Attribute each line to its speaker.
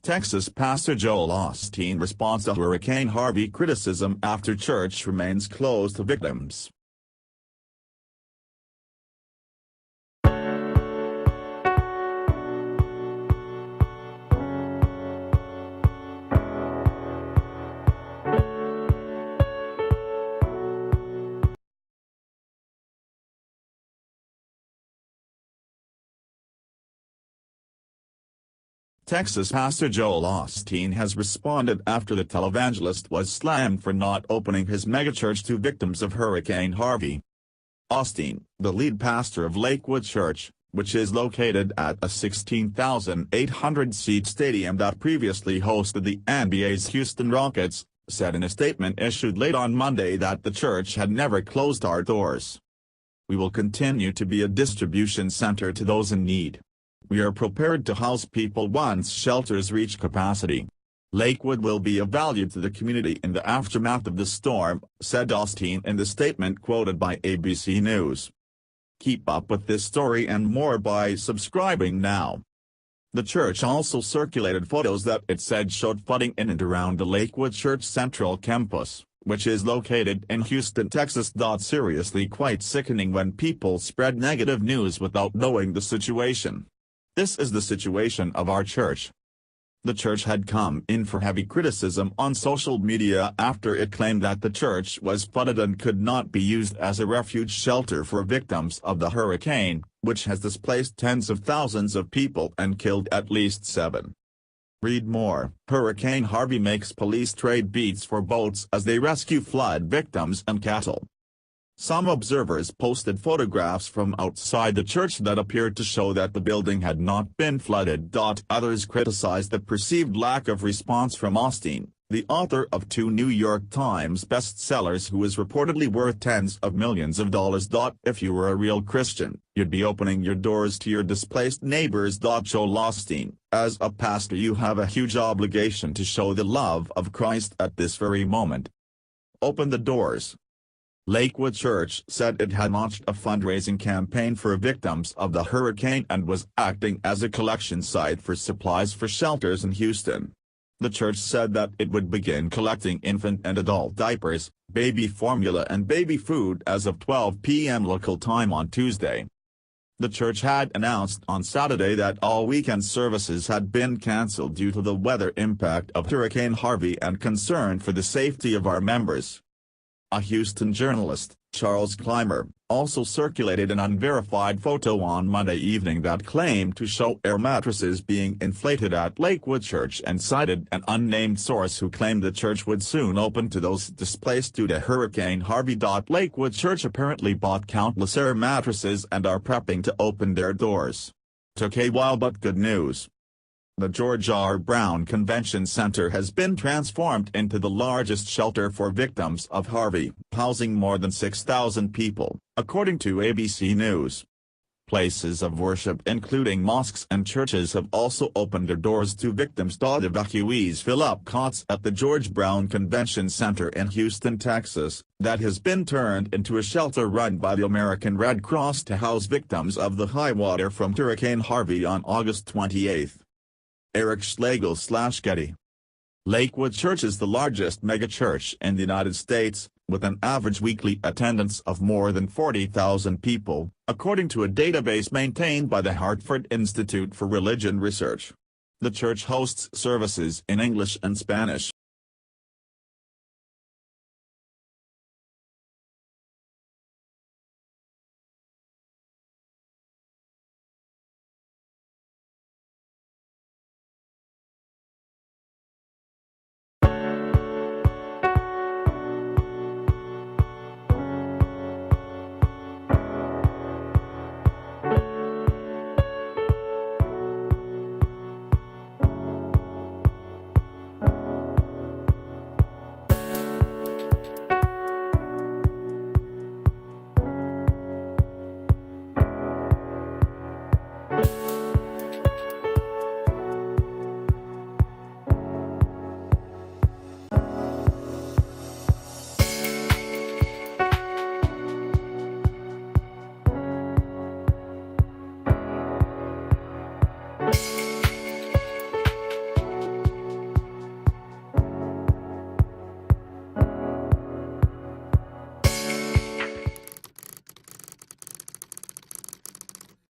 Speaker 1: Texas pastor Joel Osteen responds to Hurricane Harvey criticism after church remains closed to victims. Texas pastor Joel Osteen has responded after the televangelist was slammed for not opening his megachurch to victims of Hurricane Harvey. Osteen, the lead pastor of Lakewood Church, which is located at a 16,800-seat stadium that previously hosted the NBA's Houston Rockets, said in a statement issued late on Monday that the church had never closed our doors. "We will continue to be a distribution center to those in need. We are prepared to house people once shelters reach capacity. Lakewood will be of value to the community in the aftermath of the storm," said Osteen in the statement quoted by ABC News. Keep up with this story and more by subscribing now. The church also circulated photos that it said showed flooding in and around the Lakewood Church Central campus, which is located in Houston, Texas. Seriously quite sickening when people spread negative news without knowing the situation. This is the situation of our church. The church had come in for heavy criticism on social media after it claimed that the church was flooded and could not be used as a refuge shelter for victims of the hurricane, which has displaced tens of thousands of people and killed at least 7. Read more. Hurricane Harvey makes police trade beats for boats as they rescue flood victims and cattle. Some observers posted photographs from outside the church that appeared to show that the building had not been flooded. Others criticized the perceived lack of response from Osteen, the author of 2 New York Times bestsellers who is reportedly worth tens of millions of dollars. "If you were a real Christian, you'd be opening your doors to your displaced neighbors." Joel Osteen, "As a pastor you have a huge obligation to show the love of Christ at this very moment. Open the doors." Lakewood Church said it had launched a fundraising campaign for victims of the hurricane and was acting as a collection site for supplies for shelters in Houston. The church said that it would begin collecting infant and adult diapers, baby formula and baby food as of 12 p.m. local time on Tuesday. The church had announced on Saturday that all weekend services had been canceled due to the weather impact of Hurricane Harvey and concern for the safety of our members. A Houston journalist, Charles Clymer, also circulated an unverified photo on Monday evening that claimed to show air mattresses being inflated at Lakewood Church and cited an unnamed source who claimed the church would soon open to those displaced due to Hurricane Harvey. Lakewood Church apparently bought countless air mattresses and are prepping to open their doors. Took a while but good news. The George R. Brown Convention Center has been transformed into the largest shelter for victims of Harvey, housing more than 6,000 people, according to ABC News. Places of worship including mosques and churches have also opened their doors to victims. Evacuees fill up cots at the George Brown Convention Center in Houston, Texas, that has been turned into a shelter run by the American Red Cross to house victims of the high water from Hurricane Harvey on August 28. Eric Schlegel/Getty. Lakewood Church is the largest megachurch in the United States, with an average weekly attendance of more than 40,000 people, according to a database maintained by the Hartford Institute for Religion Research. The church hosts services in English and Spanish.